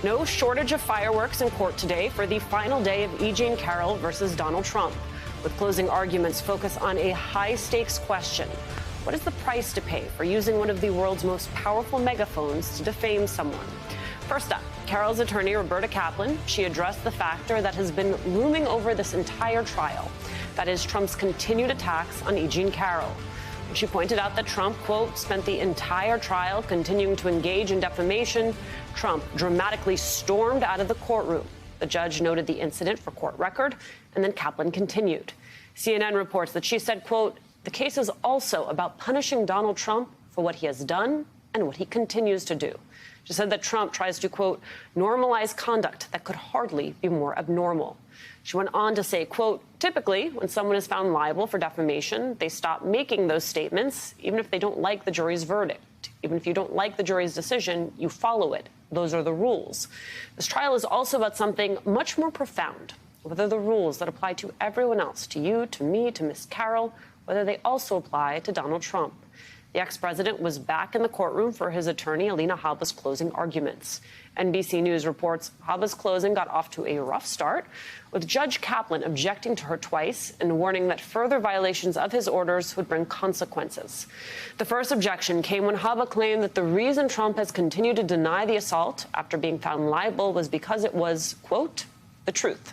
No shortage of fireworks in court today for the final day of E. Jean Carroll versus Donald Trump, with closing arguments focus on a high-stakes question. What is the price to pay for using one of the world's most powerful megaphones to defame someone? First up, Carroll's attorney, Roberta Kaplan, she addressed the factor that has been looming over this entire trial. That is Trump's continued attacks on E. Jean Carroll. She pointed out that Trump, quote, spent the entire trial continuing to engage in defamation. Trump dramatically stormed out of the courtroom. The judge noted the incident for court record, and then Kaplan continued. CNN reports that she said, quote, the case is also about punishing Donald Trump for what he has done and what he continues to do. She said that Trump tries to, quote, normalize conduct that could hardly be more abnormal. She went on to say, quote, typically, when someone is found liable for defamation, they stop making those statements, even if they don't like the jury's verdict. Even if you don't like the jury's decision, you follow it. Those are the rules. This trial is also about something much more profound, whether the rules that apply to everyone else, to you, to me, to Ms. Carroll, whether they also apply to Donald Trump. The ex-president was back in the courtroom for his attorney, Alina Habba's closing arguments. NBC News reports Habba's closing got off to a rough start, with Judge Kaplan objecting to her twice and warning that further violations of his orders would bring consequences. The first objection came when Habba claimed that the reason Trump has continued to deny the assault after being found liable was because it was, quote, the truth.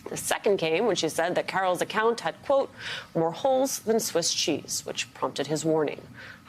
The second came when she said that Carroll's account had, quote, more holes than Swiss cheese, which prompted his warning.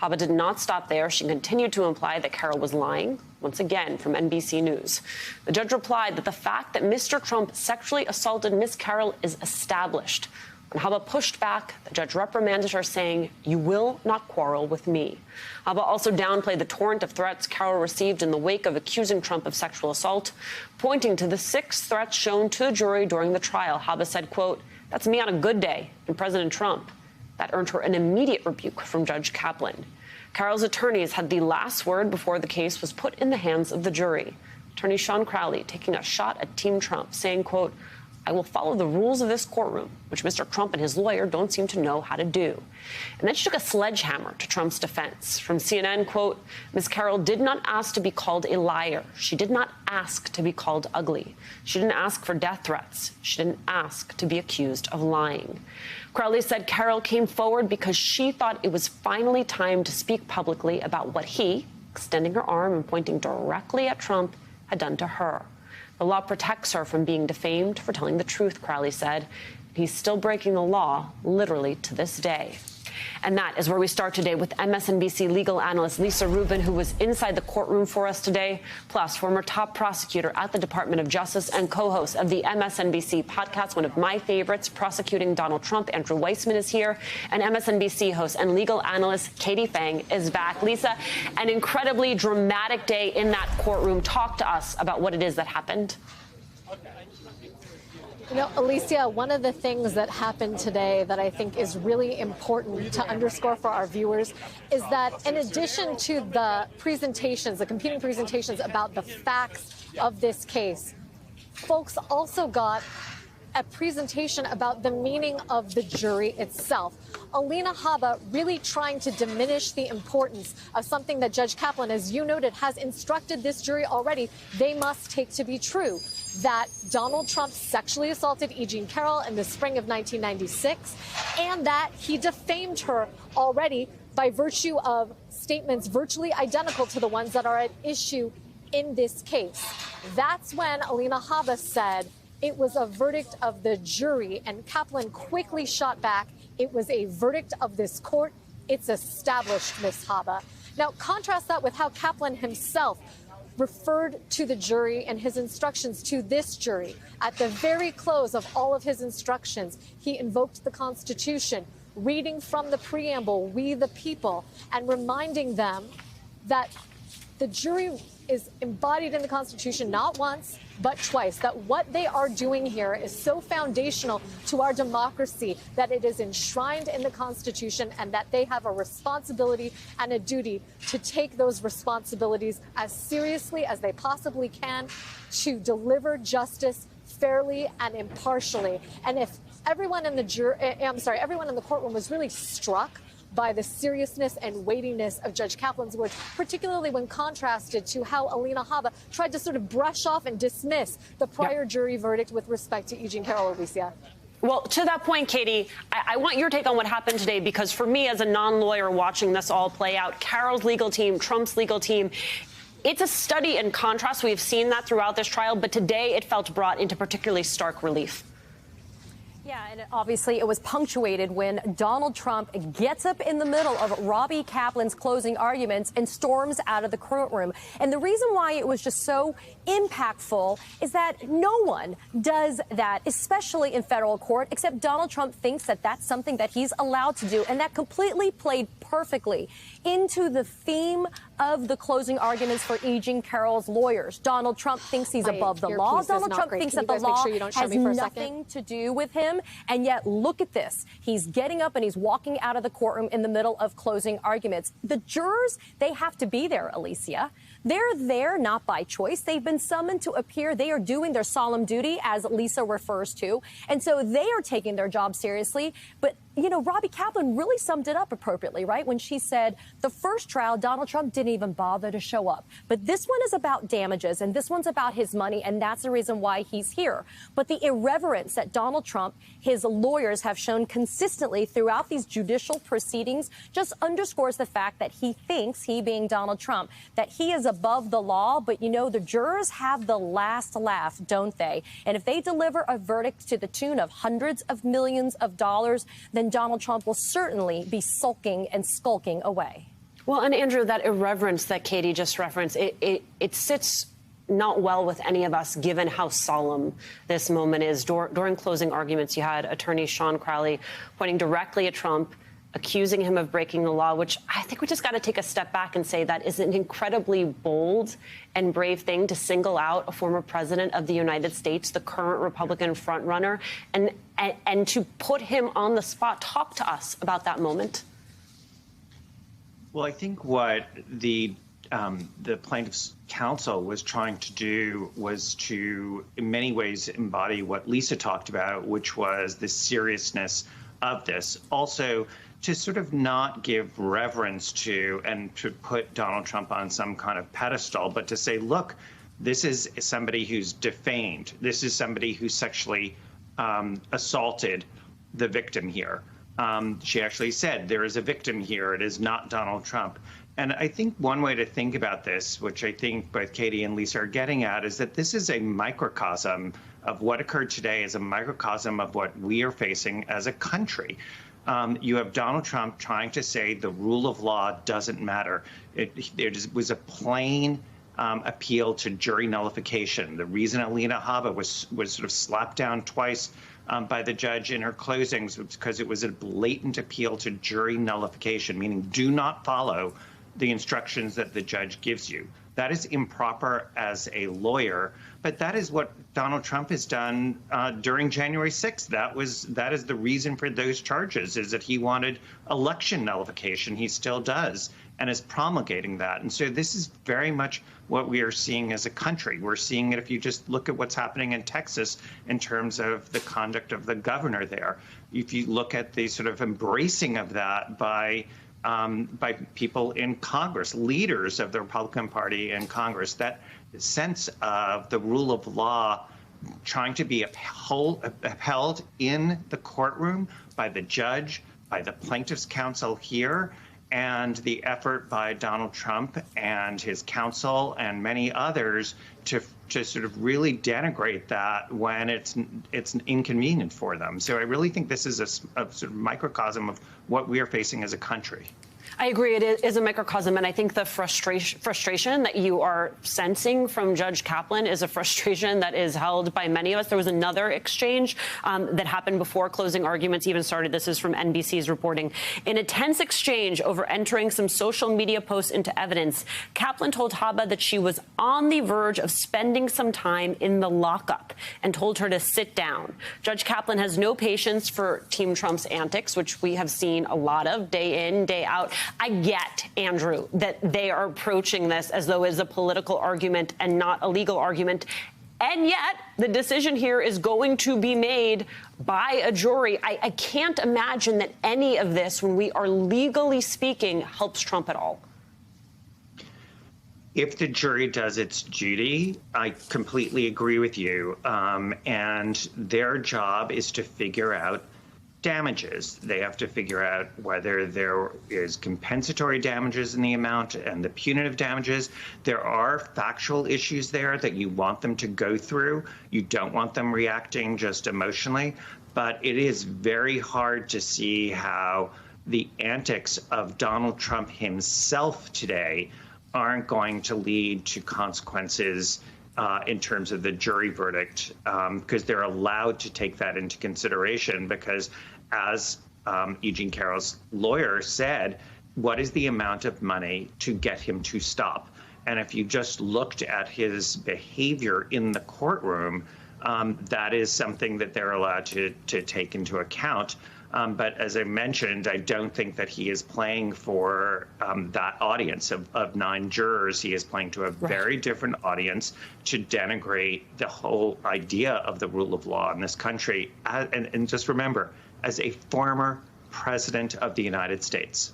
Habba did not stop there. She continued to imply that Carroll was lying, once again from NBC News. The judge replied that the fact that Mr. Trump sexually assaulted Ms. Carroll is established. When Habba pushed back, the judge reprimanded her, saying, you will not quarrel with me. Habba also downplayed the torrent of threats Carroll received in the wake of accusing Trump of sexual assault. Pointing to the 6 threats shown to the jury during the trial, Habba said, quote, that's me on a good day and President Trump. That earned her an immediate rebuke from Judge Kaplan. Carroll's attorneys had the last word before the case was put in the hands of the jury. Attorney Sean Crowley taking a shot at Team Trump, saying, quote, I will follow the rules of this courtroom, which Mr. Trump and his lawyer don't seem to know how to do. And then she took a sledgehammer to Trump's defense. From CNN, quote, Ms. Carroll did not ask to be called a liar. She did not ask to be called ugly. She didn't ask for death threats. She didn't ask to be accused of lying. Crowley said Carroll came forward because she thought it was finally time to speak publicly about what he, extending her arm and pointing directly at Trump, had done to her. The law protects her from being defamed for telling the truth, Crowley said. He's still breaking the law, literally, to this day. And that is where we start today with MSNBC legal analyst Lisa Rubin, who was inside the courtroom for us today, plus former top prosecutor at the Department of Justice and co-host of the MSNBC podcast, one of my favorites, prosecuting Donald Trump. Andrew Weissman is here, and MSNBC host and legal analyst Katie Phang is back. Lisa, an incredibly dramatic day in that courtroom. Talk to us about what it is that happened. You know, Alicia, one of the things that happened today that I think is really important to underscore for our viewers is that in addition to the presentations, the competing presentations about the facts of this case, folks also got a presentation about the meaning of the jury itself. Alina Habba really trying to diminish the importance of something that Judge Kaplan, as you noted, has instructed this jury already they must take to be true, that Donald Trump sexually assaulted E. Jean Carroll in the spring of 1996, and that he defamed her already by virtue of statements virtually identical to the ones that are at issue in this case. That's when Alina Habba said it was a verdict of the jury, and Kaplan quickly shot back. It was a verdict of this court. It's established, Ms. Habba. Now, contrast that with how Kaplan himself referred to the jury and his instructions to this jury. At the very close of all of his instructions, he invoked the Constitution, reading from the preamble, "We the people," and reminding them that the jury is embodied in the Constitution not once, but twice, that what they are doing here is so foundational to our democracy that it is enshrined in the Constitution, and that they have a responsibility and a duty to take those responsibilities as seriously as they possibly can to deliver justice fairly and impartially. And if everyone in the courtroom was really struck by the seriousness and weightiness of Judge Kaplan's words, particularly when contrasted to how Alina Habba tried to sort of brush off and dismiss the prior jury verdict with respect to E. Jean Carroll. Alicia. Well, to that point, Katie, I want your take on what happened today, because for me, as a non-lawyer watching this all play out, Carroll's legal team, Trump's legal team, it's a study in contrast. We've seen that throughout this trial, but today it felt brought into particularly stark relief. Yeah, and obviously it was punctuated when Donald Trump gets up in the middle of Robbie Kaplan's closing arguments and storms out of the courtroom. And the reason why it was just so impactful is that no one does that, especially in federal court, except Donald Trump thinks that that's something that he's allowed to do. And that completely played perfectly into the theme of the closing arguments for E. Jean Carroll's lawyers. Donald Trump thinks he's above the law. Donald Trump thinks that the law has nothing to do with him. And yet, look at this. He's getting up and he's walking out of the courtroom in the middle of closing arguments. The jurors, they have to be there, Alicia. They're there not by choice. They've been summoned to appear. They are doing their solemn duty, as Lisa refers to. And so they are taking their job seriously. But, you know, Robbie Kaplan really summed it up appropriately, right? When she said the first trial, Donald Trump didn't even bother to show up. But this one is about damages, and this one's about his money, and that's the reason why he's here. But the irreverence that Donald Trump, his lawyers have shown consistently throughout these judicial proceedings just underscores the fact that he thinks, he being Donald Trump, that he is above the law. But, you know, the jurors have the last laugh, don't they? And if they deliver a verdict to the tune of hundreds of millions of dollars, then Donald Trump will certainly be sulking and skulking away. Well, and Andrew, that irreverence that Katie just referenced, it sits not well with any of us, given how solemn this moment is. During closing arguments, you had attorney Sean Crowley pointing directly at Trump, accusing him of breaking the law, which I think we just got to take a step back and say that is an incredibly bold and brave thing to single out a former president of the United States, the current Republican frontrunner, and to put him on the spot. Talk to us about that moment. Well, I think what the plaintiff's counsel was trying to do was to, in many ways, embody what Lisa talked about, which was the seriousness of this. Also, to sort of not give reverence to and to put Donald Trump on some kind of pedestal, but to say, look, this is somebody who's defamed. This is somebody who sexually assaulted the victim here. She actually said there is a victim here. It is not Donald Trump. And I think one way to think about this, which I think both Katie and Lisa are getting at, is that this is a microcosm of what occurred today, is a microcosm of what we are facing as a country. You have Donald Trump trying to say the rule of law doesn't matter. It was a plain appeal to jury nullification. The reason Alina Habba was sort of slapped down twice by the judge in her closings was because it was a blatant appeal to jury nullification, meaning do not follow the instructions that the judge gives you. That is improper as a lawyer, but that is what Donald Trump has done during January 6th. That is the reason for those charges, is that he wanted election nullification. He still does, and is promulgating that. And so this is very much what we are seeing as a country. We're seeing it if you just look at what's happening in Texas in terms of the conduct of the governor there. If you look at the sort of embracing of that by people in Congress, leaders of the Republican Party in Congress, that sense of the rule of law trying to be upheld in the courtroom by the judge, by the plaintiff's counsel here, and the effort by Donald Trump and his counsel and many others to sort of really denigrate that when it's inconvenient for them. So I really think this is a sort of microcosm of what we are facing as a country. I agree. It is a microcosm, and I think the frustration that you are sensing from Judge Kaplan is a frustration that is held by many of us. There was another exchange that happened before closing arguments even started. This is from NBC's reporting. In a tense exchange over entering some social media posts into evidence, Kaplan told Habba that she was on the verge of spending some time in the lockup and told her to sit down. Judge Kaplan has no patience for Team Trump's antics, which we have seen a lot of day in, day out. I get, Andrew, that they are approaching this as though it's a political argument and not a legal argument. And yet, the decision here is going to be made by a jury. I can't imagine that any of this, when we are legally speaking, helps Trump at all. If the jury does its duty, I completely agree with you. And their job is to figure out damages. They have to figure out whether there is compensatory damages in the amount and the punitive damages. There are factual issues there that you want them to go through. You don't want them reacting just emotionally. But it is very hard to see how the antics of Donald Trump himself today aren't going to lead to consequences in terms of the jury verdict, because they're allowed to take that into consideration because, as E. Jean Carroll's lawyer said, what is the amount of money to get him to stop? And if you just looked at his behavior in the courtroom, that is something that they're allowed to take into account. But as I mentioned, I don't think that he is playing for that audience of 9 jurors. He is playing to a very different audience to denigrate the whole idea of the rule of law in this country. And just remember, as a former president of the United States.